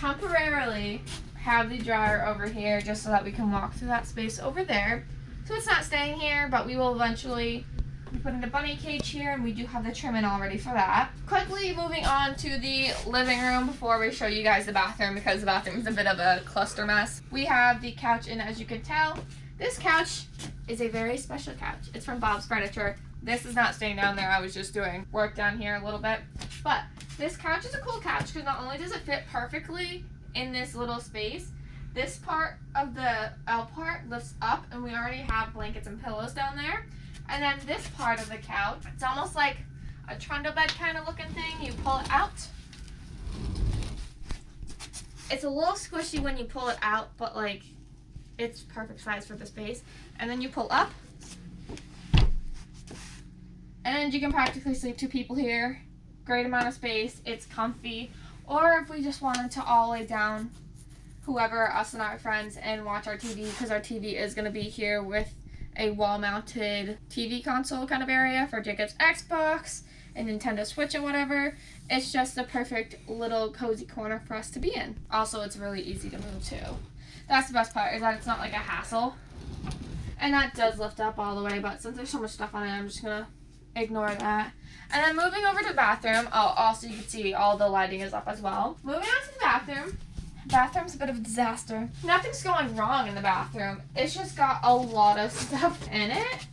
temporarily have the dryer over here just so that we can walk through that space over there. So it's not staying here, but we will eventually put in a bunny cage here, and we do have the trim in already for that. Quickly moving on to the living room before we show you guys the bathroom, because the bathroom is a bit of a cluster mess. We have the couch in, as you can tell. This couch is a very special couch. It's from Bob's Furniture. This is not staying down there. I was just doing work down here a little bit. But this couch is a cool couch because not only does it fit perfectly in this little space, this part of the L part lifts up, and we already have blankets and pillows down there. And then this part of the couch, it's almost like a trundle bed kind of looking thing. You pull it out. It's a little squishy when you pull it out, but like it's perfect size for the space. And then you pull up. And you can practically sleep two people here. Great amount of space. It's comfy. Or if we just wanted to all lay down, whoever, us and our friends, and watch our TV, because our TV is going to be here with a wall-mounted TV console kind of area for Jacob's Xbox and Nintendo Switch and whatever. It's just the perfect little cozy corner for us to be in. Also, it's really easy to move too. That's the best part, is that it's not like a hassle. And that does lift up all the way, but since there's so much stuff on it, I'm just gonna ignore that. And then moving over to the bathroom, oh, also you can see all the lighting is up as well. Moving on to the bathroom. Bathroom's a bit of a disaster. Nothing's going wrong in the bathroom. It's just got a lot of stuff in it.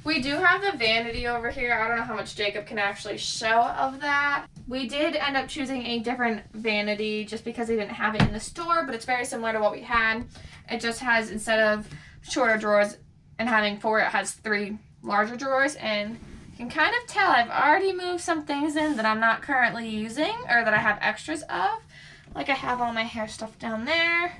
We do have the vanity over here. I don't know how much Jacob can actually show of that. We did end up choosing a different vanity just because they didn't have it in the store, but it's very similar to what we had. It just has, instead of shorter drawers and having 4, it has 3 larger drawers, and you can kind of tell I've already moved some things in that I'm not currently using or that I have extras of. Like I have all my hair stuff down there.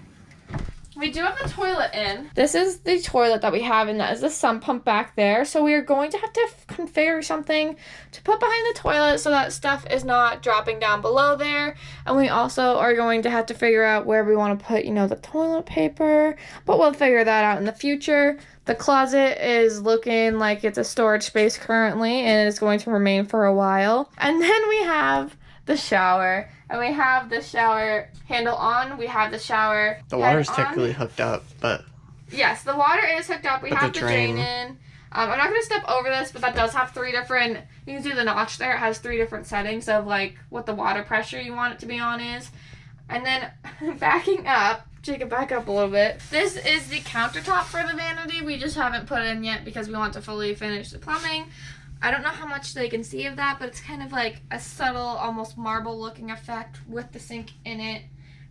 We do have the toilet in. This is the toilet that we have, and that is the sump pump back there. So we are going to have to configure something to put behind the toilet so that stuff is not dropping down below there. And we also are going to have to figure out where we want to put, the toilet paper. But we'll figure that out in the future. The closet is looking like it's a storage space currently, and it's going to remain for a while. And then we have the shower. And we have the shower handle on. We have the shower The water's technically hooked up, but... Yes, the water is hooked up. We have the drain in. I'm not going to step over this, but that does have 3 different... You can see the notch there. It has 3 different settings of, like, what the water pressure you want it to be on is. And then, backing up, Jacob, back up a little bit. This is the countertop for the vanity. We just haven't put it in yet because we want to fully finish the plumbing. I don't know how much they can see of that, but it's kind of like a subtle, almost marble-looking effect with the sink in it.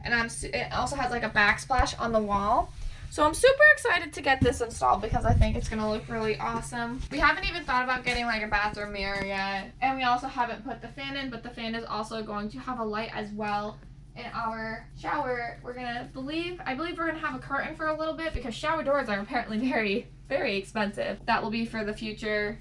And it also has like a backsplash on the wall. So I'm super excited to get this installed because I think it's going to look really awesome. We haven't even thought about getting like a bathroom mirror yet. And we also haven't put the fan in, but the fan is also going to have a light as well. In our shower, I believe we're going to have a curtain for a little bit because shower doors are apparently very, very expensive. That will be for the future.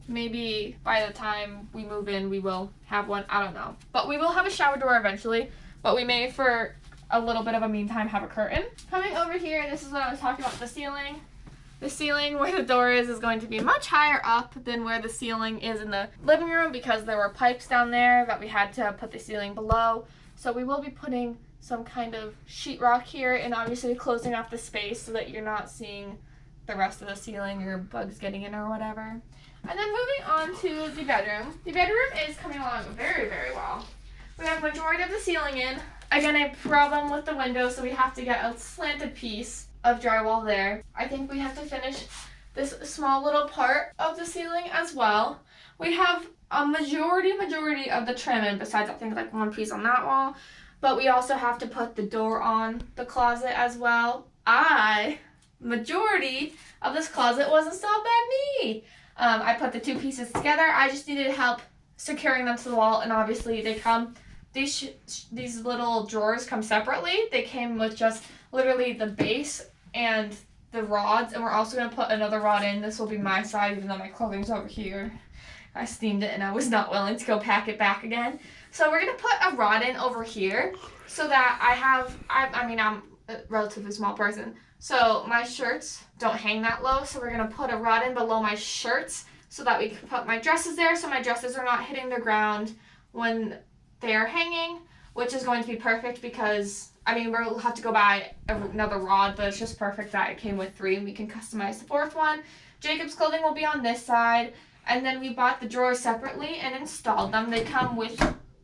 Maybe by the time we move in, we will have one. I don't know. But we will have a shower door eventually. But we may, for a little bit of a meantime, have a curtain. Coming over here, this is what I was talking about, the ceiling. The ceiling where the door is going to be much higher up than where the ceiling is in the living room because there were pipes down there that we had to put the ceiling below. So we will be putting some kind of sheetrock here and obviously closing off the space so that you're not seeing the rest of the ceiling or bugs getting in or whatever. And then moving on to the bedroom. The bedroom is coming along very, very well. We have the majority of the ceiling in. Again, a problem with the window, so we have to get a slanted piece of drywall there. I think we have to finish this small little part of the ceiling as well. We have a majority of the trim in, besides I think like one piece on that wall. But we also have to put the door on the closet as well. Majority of this closet was installed by me. I put the 2 pieces together. I just needed help securing them to the wall, and obviously they come, these little drawers come separately. They came with just literally the base and the rods, and we're also going to put another rod in. This will be my side, even though my clothing's over here. I steamed it, and I was not willing to go pack it back again. So we're going to put a rod in over here so that I'm a relatively small person. So my shirts don't hang that low, so we're going to put a rod in below my shirts so that we can put my dresses there so my dresses are not hitting the ground when they are hanging. which is going to be perfect because, I mean, we'll have to go buy another rod, but it's just perfect that it came with 3 and we can customize the 4th one. Jacob's clothing will be on this side, and then we bought the drawers separately and installed them. They come with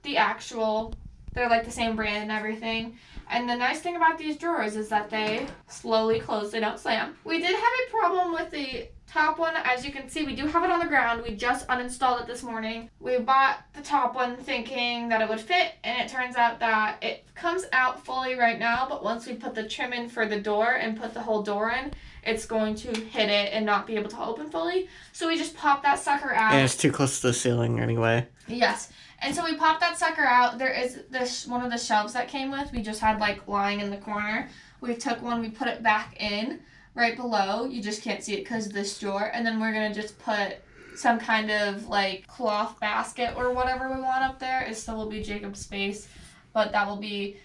the actual, they're like the same brand and everything. And the nice thing about these drawers is that they slowly close, they don't slam. We did have a problem with the top one. As you can see, we do have it on the ground. We just uninstalled it this morning. We bought the top one thinking that it would fit, and it turns out that it comes out fully right now, but once we put the trim in for the door and put the whole door in, it's going to hit it and not be able to open fully. So we just popped that sucker out. And it's too close to the ceiling anyway. Yes. And so we popped that sucker out. There is this one of the shelves that came with. We just had like lying in the corner. We took one, we put it back in right below. You just can't see it because of this drawer. And then we're going to just put some kind of like cloth basket or whatever we want up there. It still will be Jacob's space, but it'll be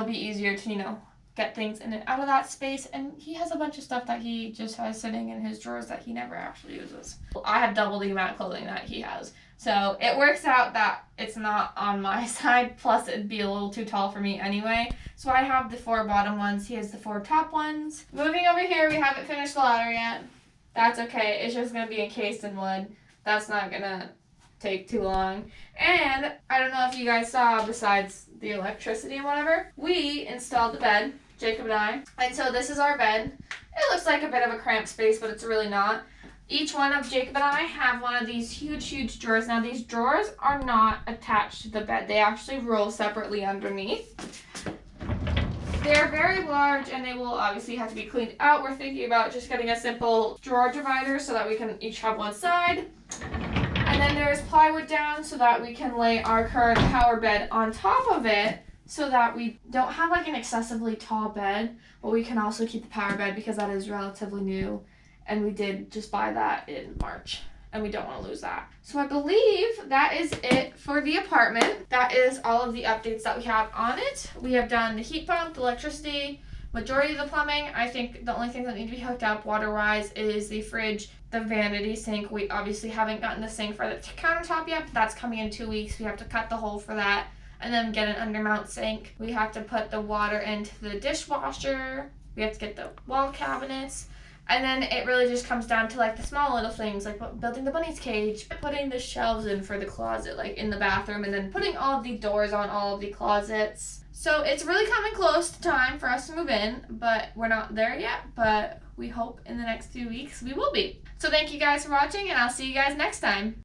easier to, get things in and out of that space. And he has a bunch of stuff that he just has sitting in his drawers that he never actually uses. I have double the amount of clothing that he has. So it works out that it's not on my side, plus it'd be a little too tall for me anyway. So I have the 4 bottom ones, he has the 4 top ones. Moving over here, we haven't finished the ladder yet. That's okay, it's just gonna be encased in wood. That's not gonna take too long. And I don't know if you guys saw, besides the electricity and whatever, we installed the bed, Jacob and I. And so this is our bed. It looks like a bit of a cramped space, but it's really not. Each one of Jacob and I have one of these huge drawers. Now these drawers are not attached to the bed. They actually roll separately underneath. They're very large and they will obviously have to be cleaned out. We're thinking about just getting a simple drawer divider so that we can each have one side. And then there's plywood down so that we can lay our current power bed on top of it so that we don't have like an excessively tall bed, but we can also keep the power bed because that is relatively new. And we did just buy that in March, and we don't want to lose that. So I believe that is it for the apartment. That is all of the updates that we have on it. We have done the heat pump, the electricity, majority of the plumbing. I think the only thing that need to be hooked up water-wise is the fridge, the vanity sink. We obviously haven't gotten the sink for the countertop yet, but that's coming in 2 weeks. We have to cut the hole for that and then get an undermount sink. We have to put the water into the dishwasher. We have to get the wall cabinets. And then it really just comes down to like the small little things, like building the bunny's cage, putting the shelves in for the closet, like in the bathroom, and then putting all of the doors on all of the closets. So it's really coming close to time for us to move in, but we're not there yet, but we hope in the next few weeks we will be. So thank you guys for watching, and I'll see you guys next time.